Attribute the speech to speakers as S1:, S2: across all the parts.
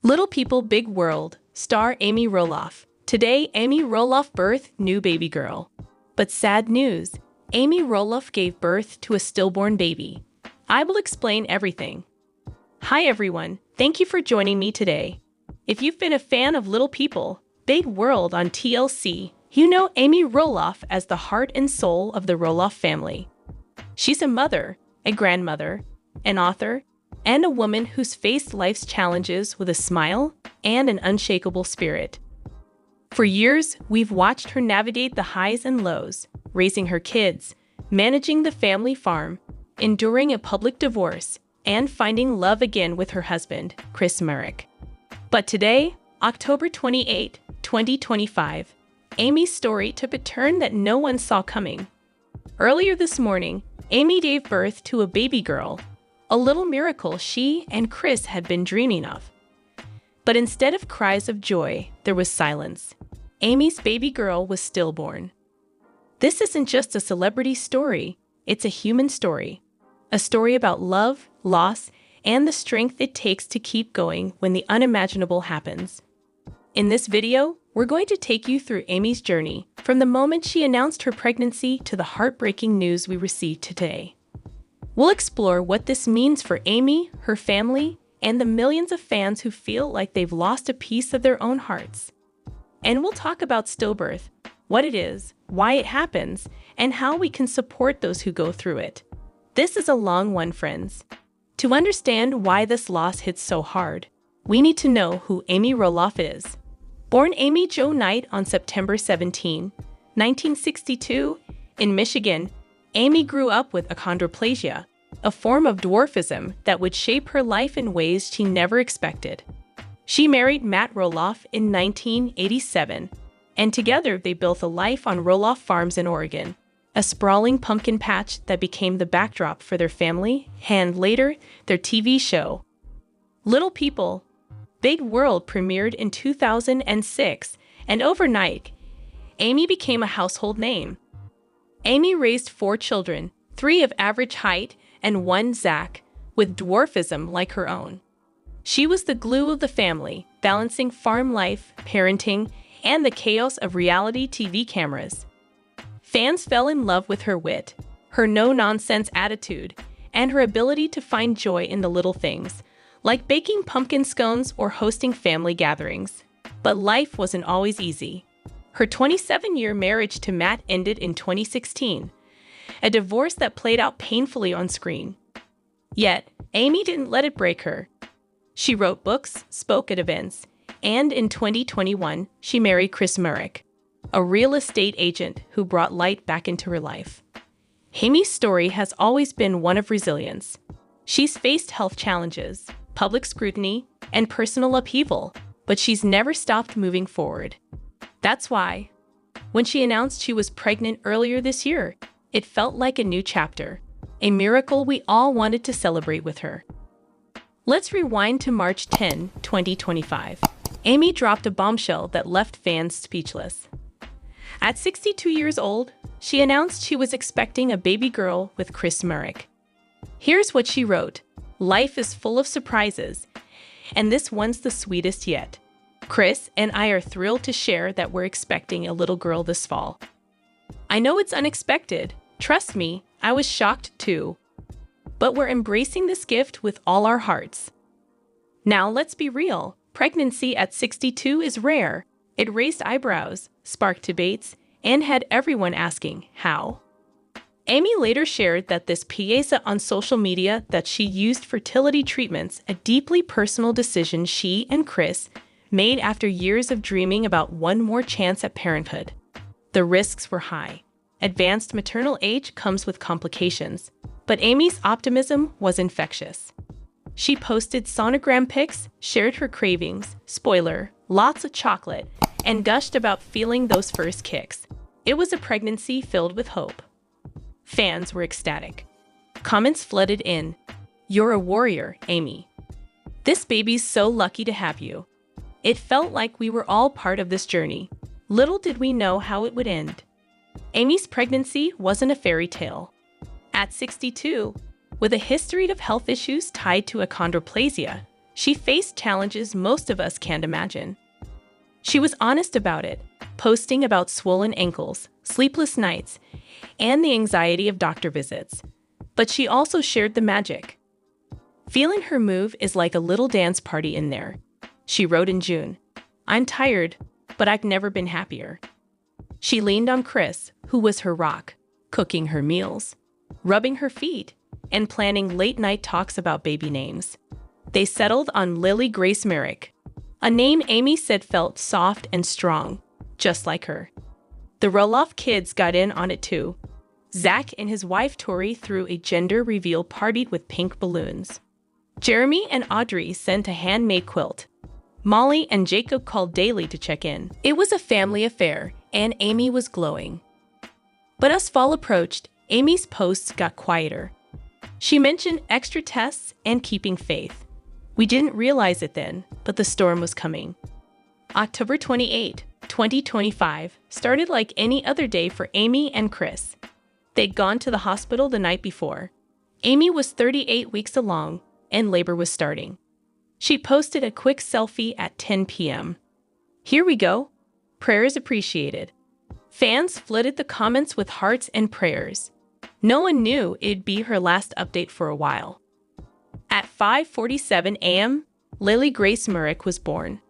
S1: Little People, Big World, star Amy Roloff. Today, Amy Roloff birthed new baby girl. But sad news, Amy Roloff gave birth to a stillborn baby. I will explain everything. Hi everyone, thank you for joining me today. If you've been a fan of Little People, Big World on TLC, you know Amy Roloff as the heart and soul of the Roloff family. She's a mother, a grandmother, an author, and a woman who's faced life's challenges with a smile and an unshakable spirit. For years, we've watched her navigate the highs and lows, raising her kids, managing the family farm, enduring a public divorce, and finding love again with her husband, Chris Marek. But today, October 28, 2025, Amy's story took a turn that no one saw coming. Earlier this morning, Amy gave birth to a baby girl, a little miracle she and Chris had been dreaming of. But instead of cries of joy, there was silence. Amy's baby girl was stillborn. This isn't just a celebrity story, it's a human story. A story about love, loss, and the strength it takes to keep going when the unimaginable happens. In this video, we're going to take you through Amy's journey, from the moment she announced her pregnancy to the heartbreaking news we received today. We'll explore what this means for Amy, her family, and the millions of fans who feel like they've lost a piece of their own hearts. And we'll talk about stillbirth, what it is, why it happens, and how we can support those who go through it. This is a long one, friends. To understand why this loss hits so hard, we need to know who Amy Roloff is. Born Amy Jo Knight on September 17, 1962, in Michigan, Amy grew up with achondroplasia, a form of dwarfism that would shape her life in ways she never expected. She married Matt Roloff in 1987, and together they built a life on Roloff Farms in Oregon, a sprawling pumpkin patch that became the backdrop for their family and later their TV show. Little People, Big World premiered in 2006, and overnight, Amy became a household name. Amy raised 4 children, 3 of average height and 1 Zach, with dwarfism like her own. She was the glue of the family, balancing farm life, parenting, and the chaos of reality TV cameras. Fans fell in love with her wit, her no-nonsense attitude, and her ability to find joy in the little things, like baking pumpkin scones or hosting family gatherings. But life wasn't always easy. Her 27-year marriage to Matt ended in 2016, a divorce that played out painfully on screen. Yet, Amy didn't let it break her. She wrote books, spoke at events, and in 2021, she married Chris Marek, a real estate agent who brought light back into her life. Amy's story has always been one of resilience. She's faced health challenges, public scrutiny, and personal upheaval, but she's never stopped moving forward. That's why, when she announced she was pregnant earlier this year, it felt like a new chapter, a miracle we all wanted to celebrate with her. Let's rewind to March 10, 2025. Amy dropped a bombshell that left fans speechless. At 62 years old, she announced she was expecting a baby girl with Chris Marek. Here's what she wrote: "Life is full of surprises, and this one's the sweetest yet. Chris and I are thrilled to share that we're expecting a little girl this fall. I know it's unexpected. Trust me, I was shocked too. But we're embracing this gift with all our hearts." Now let's be real. Pregnancy at 62 is rare. It raised eyebrows, sparked debates, and had everyone asking, how? Amy later shared that this pieza on social media that she used fertility treatments, a deeply personal decision she and Chris made after years of dreaming about one more chance at parenthood. The risks were high. Advanced maternal age comes with complications, but Amy's optimism was infectious. She posted sonogram pics, shared her cravings, spoiler, lots of chocolate, and gushed about feeling those first kicks. It was a pregnancy filled with hope. Fans were ecstatic. Comments flooded in. "You're a warrior, Amy. This baby's so lucky to have you." It felt like we were all part of this journey. Little did we know how it would end. Amy's pregnancy wasn't a fairy tale. At 62, with a history of health issues tied to achondroplasia, She faced challenges most of us can't imagine. She was honest about it, posting about swollen ankles, sleepless nights, and the anxiety of doctor visits. But she also shared the magic. Feeling her move is like a little dance party in there. She wrote in June, "I'm tired, but I've never been happier." She leaned on Chris, who was her rock, cooking her meals, rubbing her feet, and planning late-night talks about baby names. They settled on Lily Grace Merrick, a name Amy said felt soft and strong, just like her. The Roloff kids got in on it too. Zach and his wife Tori threw a gender reveal party with pink balloons. Jeremy and Audrey sent a handmade quilt. Molly and Jacob called daily to check in. It was a family affair, and Amy was glowing. But as fall approached, Amy's posts got quieter. She mentioned extra tests and keeping faith. We didn't realize it then, but the storm was coming. October 28, 2025 started like any other day for Amy and Chris. They'd gone to the hospital the night before. Amy was 38 weeks along, and labor was starting. She posted a quick selfie at 10 p.m. "Here we go. Prayers appreciated." Fans flooded the comments with hearts and prayers. No one knew it'd be her last update for a while. At 5:47 a.m., Lily Grace Merrick was born.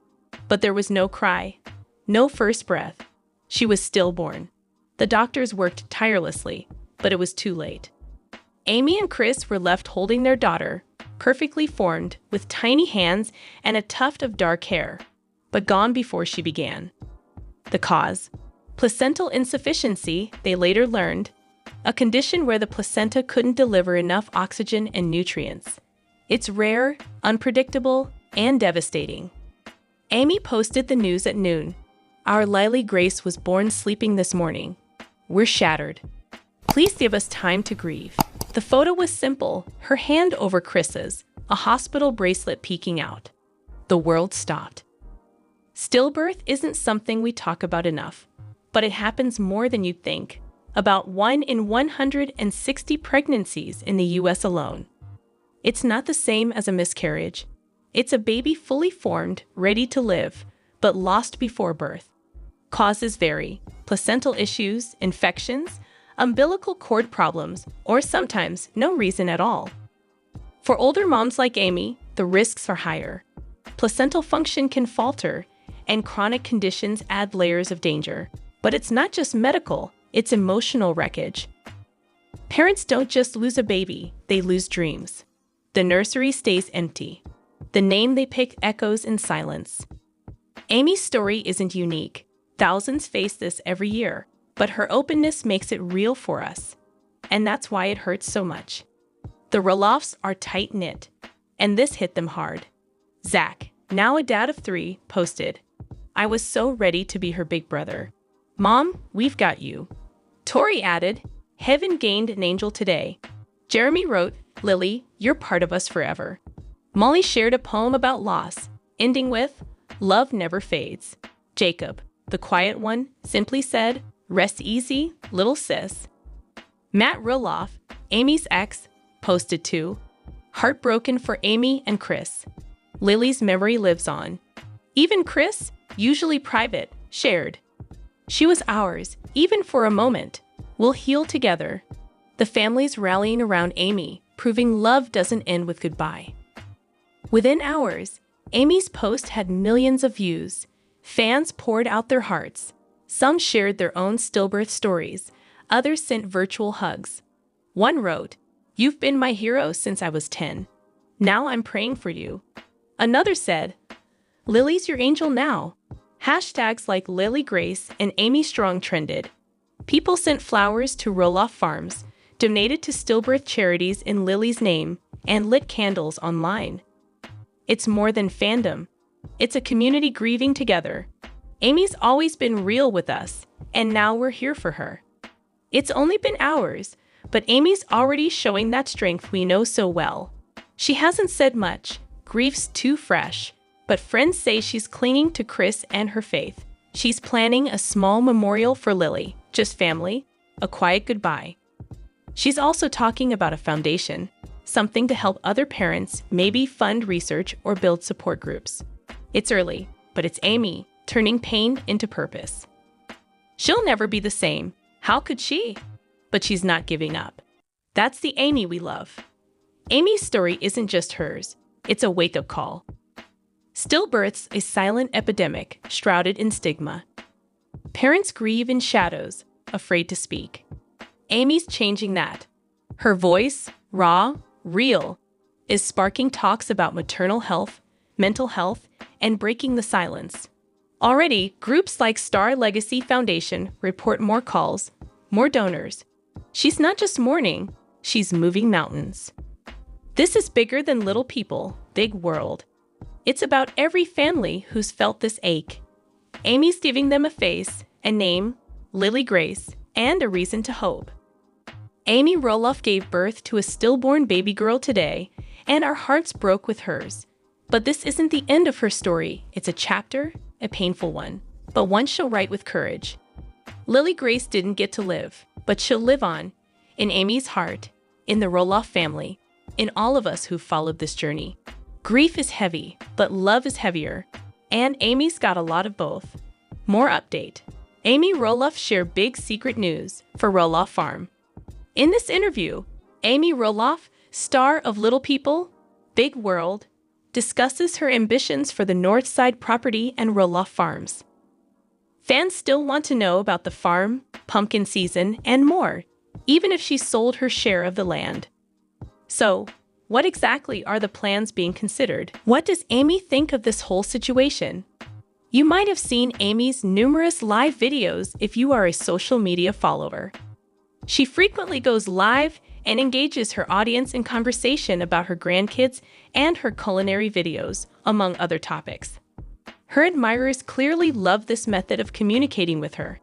S1: But there was no cry, no first breath. She was stillborn. The doctors worked tirelessly, but it was too late. Amy and Chris were left holding their daughter, perfectly formed, with tiny hands and a tuft of dark hair, but gone before she began. The cause? Placental insufficiency, they later learned, a condition where the placenta couldn't deliver enough oxygen and nutrients. It's rare, unpredictable, and devastating. Amy posted the news at noon. "Our Lily Grace was born sleeping this morning. We're shattered. Please give us time to grieve." The photo was simple, her hand over Chris's, a hospital bracelet peeking out. The world stopped. Stillbirth isn't something we talk about enough, but it happens more than you'd think. About 1 in 160 pregnancies in the US alone. It's not the same as a miscarriage. It's a baby fully formed, ready to live, but lost before birth. Causes vary: placental issues, infections, umbilical cord problems, or sometimes no reason at all. For older moms like Amy, the risks are higher. Placental function can falter, and chronic conditions add layers of danger. But it's not just medical, it's emotional wreckage. Parents don't just lose a baby, they lose dreams. The nursery stays empty. The name they pick echoes in silence. Amy's story isn't unique. Thousands face this every year, but her openness makes it real for us. And that's why it hurts so much. The Roloffs are tight-knit, and this hit them hard. Zach, now a dad of 3, posted, "I was so ready to be her big brother. Mom, we've got you." Tori added, "Heaven gained an angel today." Jeremy wrote, "Lily, you're part of us forever." Molly shared a poem about loss, ending with, "Love never fades." Jacob, the quiet one, simply said, "Rest easy, little sis." Matt Roloff, Amy's ex, posted too, "Heartbroken for Amy and Chris. Lily's memory lives on." Even Chris, usually private, shared, "She was ours, even for a moment. We'll heal together." The family's rallying around Amy, proving love doesn't end with goodbye. Within hours, Amy's post had millions of views. Fans poured out their hearts. Some shared their own stillbirth stories. Others sent virtual hugs. One wrote, "You've been my hero since I was 10. Now I'm praying for you." Another said, "Lily's your angel now." Hashtags like Lily Grace and Amy Strong trended. People sent flowers to Roloff Farms, donated to stillbirth charities in Lily's name, and lit candles online. It's more than fandom. It's a community grieving together. Amy's always been real with us, and now we're here for her. It's only been hours, but Amy's already showing that strength we know so well. She hasn't said much, grief's too fresh, but friends say she's clinging to Chris and her faith. She's planning a small memorial for Lily, just family, a quiet goodbye. She's also talking about a foundation, something to help other parents maybe fund research or build support groups. It's early, but it's Amy, turning pain into purpose. She'll never be the same. How could she? But she's not giving up. That's the Amy we love. Amy's story isn't just hers. It's a wake-up call. Stillbirth's a silent epidemic shrouded in stigma. Parents grieve in shadows, afraid to speak. Amy's changing that. Her voice, raw, real, is sparking talks about maternal health, mental health, and breaking the silence. Already, groups like Star Legacy Foundation report more calls, more donors. She's not just mourning, she's moving mountains. This is bigger than little people, big world. It's about every family who's felt this ache. Amy's giving them a face, a name, Lily Grace, and a reason to hope. Amy Roloff gave birth to a stillborn baby girl today, and our hearts broke with hers. But this isn't the end of her story. It's a chapter, a painful one, but one she'll write with courage. Lily Grace didn't get to live, but she'll live on, in Amy's heart, in the Roloff family, in all of us who followed this journey. Grief is heavy, but love is heavier, and Amy's got a lot of both. More update. Amy Roloff shared big secret news for Roloff Farm. In this interview, Amy Roloff, star of Little People, Big World, discusses her ambitions for the Northside property and Roloff Farms. Fans still want to know about the farm, pumpkin season, and more, even if she sold her share of the land. So, what exactly are the plans being considered? What does Amy think of this whole situation? You might have seen Amy's numerous live videos if you are a social media follower. She frequently goes live and engages her audience in conversation about her grandkids and her culinary videos, among other topics. Her admirers clearly love this method of communicating with her.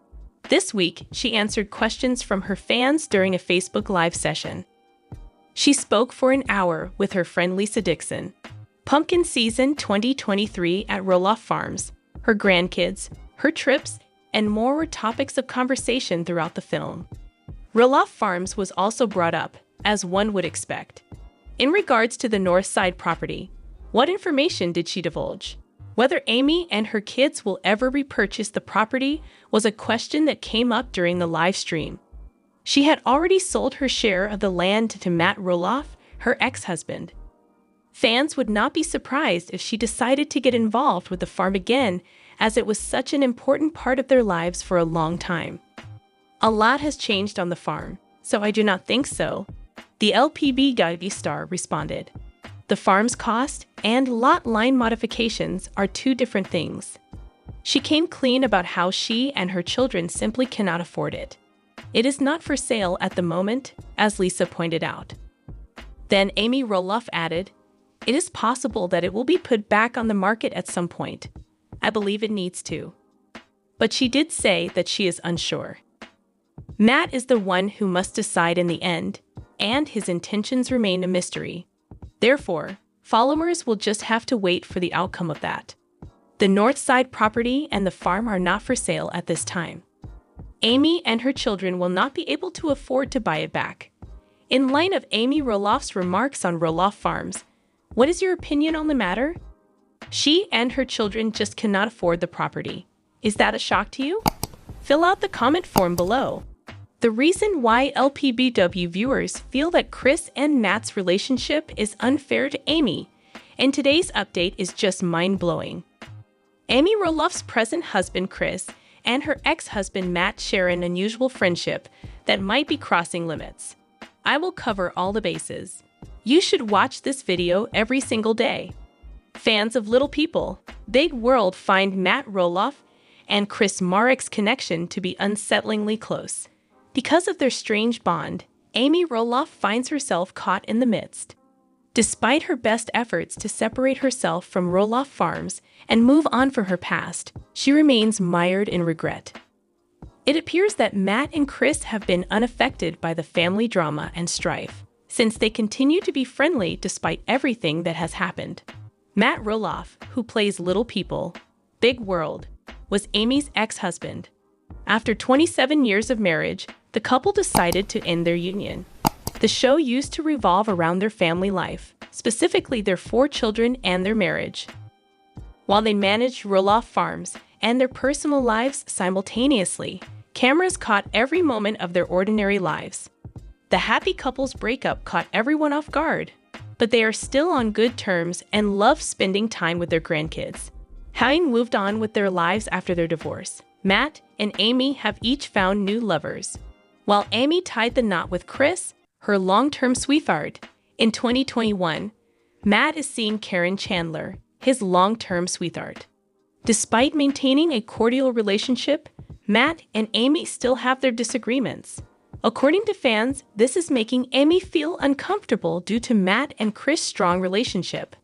S1: This week, she answered questions from her fans during a Facebook Live session. She spoke for an hour with her friend Lisa Dixon. Pumpkin season 2023 at Roloff Farms, her grandkids, her trips, and more were topics of conversation throughout the film. Roloff Farms was also brought up, as one would expect. In regards to the Northside property, what information did she divulge? Whether Amy and her kids will ever repurchase the property was a question that came up during the live stream. She had already sold her share of the land to Matt Roloff, her ex-husband. Fans would not be surprised if she decided to get involved with the farm again, as it was such an important part of their lives for a long time. A lot has changed on the farm, so I do not think so, the LPBW star responded. The farm's cost and lot line modifications are two different things. She came clean about how she and her children simply cannot afford it. It is not for sale at the moment, as Lisa pointed out. Then Amy Roloff added, "It is possible that it will be put back on the market at some point. I believe it needs to." But she did say that she is unsure. Matt is the one who must decide in the end, and his intentions remain a mystery. Therefore, followers will just have to wait for the outcome of that. The Northside property and the farm are not for sale at this time. Amy and her children will not be able to afford to buy it back. In light of Amy Roloff's remarks on Roloff Farms, what is your opinion on the matter? She and her children just cannot afford the property. Is that a shock to you? Fill out the comment form below. The reason why LPBW viewers feel that Chris and Matt's relationship is unfair to Amy in today's update is just mind-blowing. Amy Roloff's present husband Chris and her ex-husband Matt share an unusual friendship that might be crossing limits. I will cover all the bases. You should watch this video every single day. Fans of Little People, Big World find Matt Roloff and Chris Marek's connection to be unsettlingly close. Because of their strange bond, Amy Roloff finds herself caught in the midst. Despite her best efforts to separate herself from Roloff Farms and move on from her past, she remains mired in regret. It appears that Matt and Chris have been unaffected by the family drama and strife, since they continue to be friendly despite everything that has happened. Matt Roloff, who plays Little People, Big World, was Amy's ex-husband. After 27 years of marriage, the couple decided to end their union. The show used to revolve around their family life, specifically their 4 children and their marriage. While they managed Roloff farms and their personal lives simultaneously, cameras caught every moment of their ordinary lives. The happy couple's breakup caught everyone off guard, but they are still on good terms and love spending time with their grandkids. Having moved on with their lives after their divorce, Matt and Amy have each found new lovers. While Amy tied the knot with Chris, her long-term sweetheart, in 2021, Matt is seeing Karen Chandler, his long-term sweetheart. Despite maintaining a cordial relationship, Matt and Amy still have their disagreements. According to fans, this is making Amy feel uncomfortable due to Matt and Chris' strong relationship.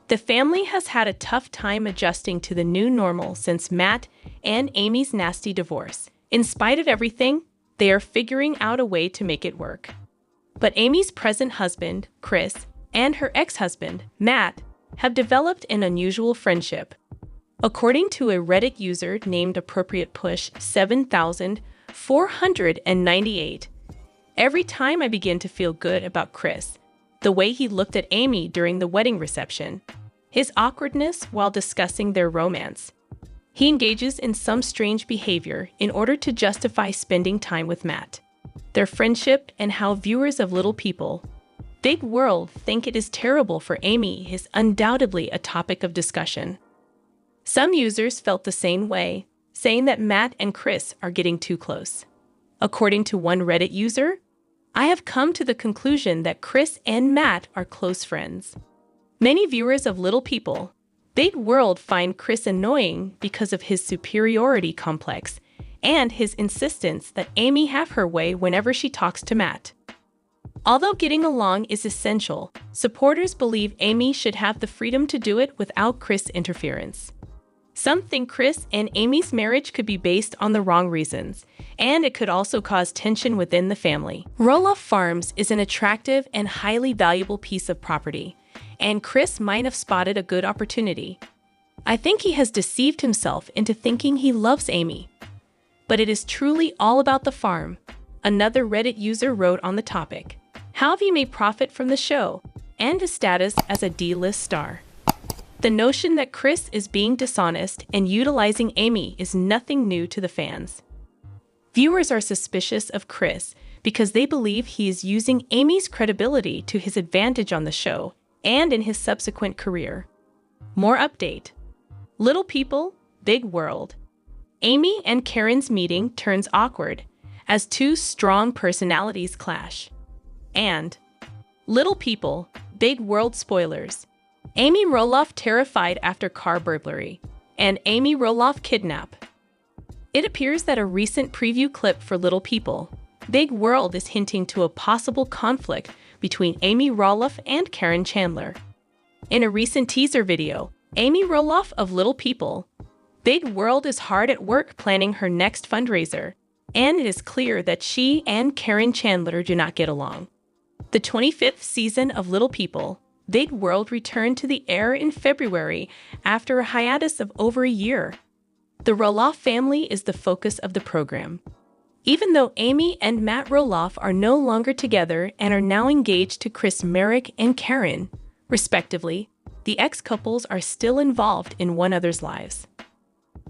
S1: The family has had a tough time adjusting to the new normal since Matt and Amy's nasty divorce. In spite of everything, they are figuring out a way to make it work. But Amy's present husband, Chris, and her ex-husband, Matt, have developed an unusual friendship. According to a Reddit user named Appropriate Push 7498, every time I begin to feel good about Chris, the way he looked at Amy during the wedding reception, his awkwardness while discussing their romance, he engages in some strange behavior in order to justify spending time with Matt. Their friendship and how viewers of Little People, Big World think it is terrible for Amy is undoubtedly a topic of discussion. Some users felt the same way, saying that Matt and Chris are getting too close. According to one Reddit user, I have come to the conclusion that Chris and Matt are close friends. Many viewers of Little People, Big World find Chris annoying because of his superiority complex and his insistence that Amy have her way whenever she talks to Matt. Although getting along is essential, supporters believe Amy should have the freedom to do it without Chris' interference. Some think Chris and Amy's marriage could be based on the wrong reasons, and it could also cause tension within the family. Roloff Farms is an attractive and highly valuable piece of property, and Chris might have spotted a good opportunity. I think he has deceived himself into thinking he loves Amy. But it is truly all about the farm, another Reddit user wrote on the topic. How he may profit from the show, and his status as a D-list star. The notion that Chris is being dishonest and utilizing Amy is nothing new to the fans. Viewers are suspicious of Chris because they believe he is using Amy's credibility to his advantage on the show and in his subsequent career. More update. Little People, Big World. Amy and Karen's meeting turns awkward as 2 strong personalities clash. And Little People, Big World spoilers. Amy Roloff terrified after car burglary, and Amy Roloff kidnap. It appears that a recent preview clip for Little People, Big World is hinting to a possible conflict between Amy Roloff and Karen Chandler. In a recent teaser video, Amy Roloff of Little People, Big World is hard at work planning her next fundraiser, and it is clear that she and Karen Chandler do not get along. The 25th season of Little People, Big World returned to the air in February after a hiatus of over a year. The Roloff family is the focus of the program. Even though Amy and Matt Roloff are no longer together and are now engaged to Chris Merrick and Karen, respectively, the ex-couples are still involved in one another's lives.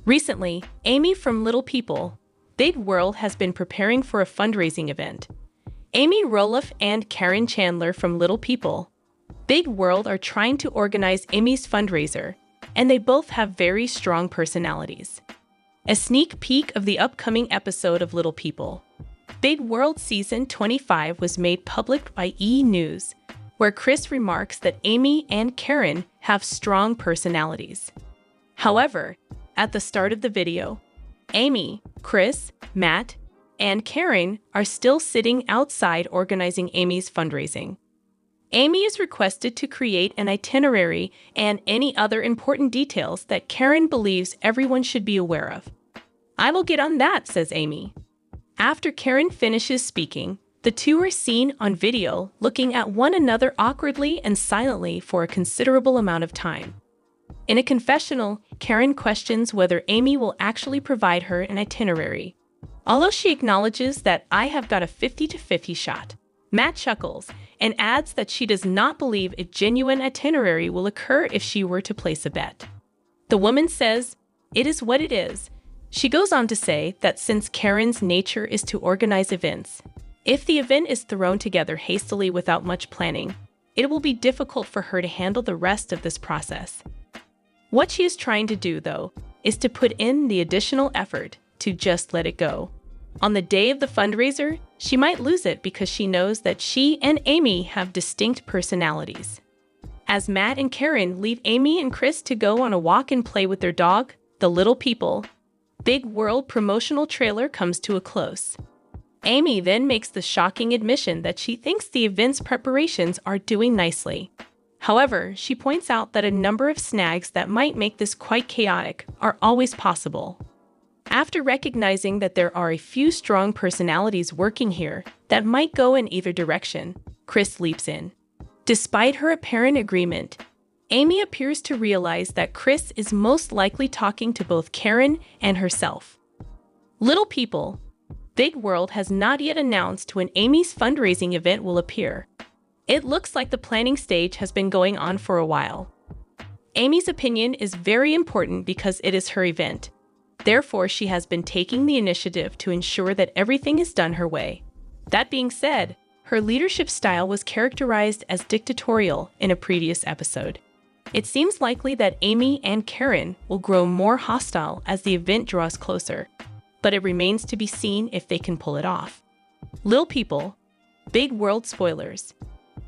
S1: Recently, Amy from Little People, Big World has been preparing for a fundraising event. Amy Roloff and Karen Chandler from Little People, Big World are trying to organize Amy's fundraiser, and they both have very strong personalities. A sneak peek of the upcoming episode of Little People, Big World Season 25 was made public by E! News, where Chris remarks that Amy and Karen have strong personalities. However, at the start of the video, Amy, Chris, Matt, and Karen are still sitting outside organizing Amy's fundraising. Amy is requested to create an itinerary and any other important details that Karen believes everyone should be aware of. I will get on that, says Amy. After Karen finishes speaking, the two are seen on video looking at one another awkwardly and silently for a considerable amount of time. In a confessional, Karen questions whether Amy will actually provide her an itinerary. Although she acknowledges that I have got a 50-50 shot. Matt chuckles and adds that she does not believe a genuine itinerary will occur if she were to place a bet. The woman says, "It is what it is." She goes on to say that since Karen's nature is to organize events, if the event is thrown together hastily without much planning, it will be difficult for her to handle the rest of this process. What she is trying to do, though, is to put in the additional effort to just let it go. On the day of the fundraiser, she might lose it because she knows that she and Amy have distinct personalities. As Matt and Karen leave Amy and Chris to go on a walk and play with their dog, the Little People, Big World promotional trailer comes to a close. Amy then makes the shocking admission that she thinks the event's preparations are doing nicely. However, she points out that a number of snags that might make this quite chaotic are always possible. After recognizing that there are a few strong personalities working here that might go in either direction, Chris leaps in. Despite her apparent agreement, Amy appears to realize that Chris is most likely talking to both Karen and herself. Little People, Big World has not yet announced when Amy's fundraising event will appear. It looks like the planning stage has been going on for a while. Amy's opinion is very important because it is her event. Therefore, she has been taking the initiative to ensure that everything is done her way. That being said, her leadership style was characterized as dictatorial in a previous episode. It seems likely that Amy and Karen will grow more hostile as the event draws closer, but it remains to be seen if they can pull it off. Lil People, Big World spoilers.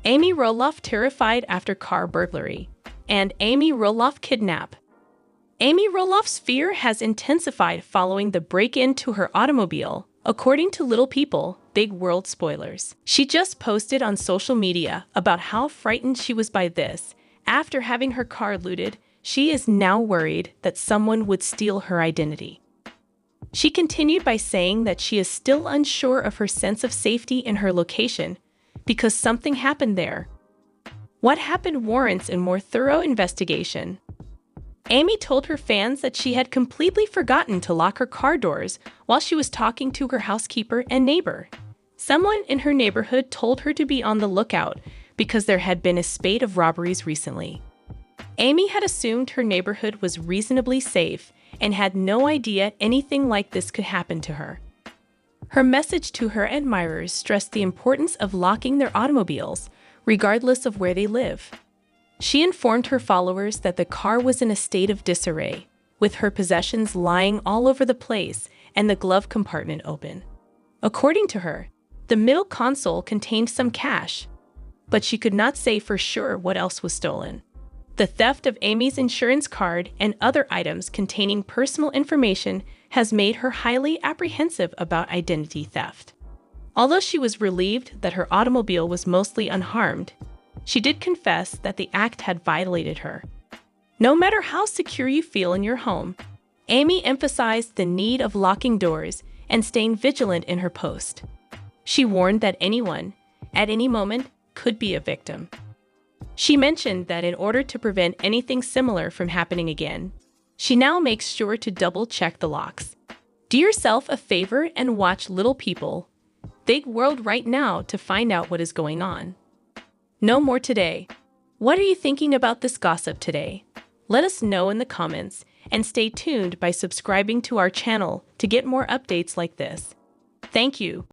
S1: Amy Roloff terrified after car burglary, and Amy Roloff kidnap. Amy Roloff's fear has intensified following the break-in to her automobile, according to Little People, Big World spoilers. She just posted on social media about how frightened she was by this. After having her car looted, she is now worried that someone would steal her identity. She continued by saying that she is still unsure of her sense of safety in her location because something happened there. What happened warrants a more thorough investigation. Amy told her fans that she had completely forgotten to lock her car doors while she was talking to her housekeeper and neighbor. Someone in her neighborhood told her to be on the lookout because there had been a spate of robberies recently. Amy had assumed her neighborhood was reasonably safe and had no idea anything like this could happen to her. Her message to her admirers stressed the importance of locking their automobiles, regardless of where they live. She informed her followers that the car was in a state of disarray, with her possessions lying all over the place and the glove compartment open. According to her, the middle console contained some cash, but she could not say for sure what else was stolen. The theft of Amy's insurance card and other items containing personal information has made her highly apprehensive about identity theft. Although she was relieved that her automobile was mostly unharmed, she did confess that the act had violated her. No matter how secure you feel in your home, Amy emphasized the need of locking doors and staying vigilant in her post. She warned that anyone, at any moment, could be a victim. She mentioned that in order to prevent anything similar from happening again, she now makes sure to double-check the locks. Do yourself a favor and watch Little People, Big World right now to find out what is going on. No more today. What are you thinking about this gossip today? Let us know in the comments and stay tuned by subscribing to our channel to get more updates like this. Thank you.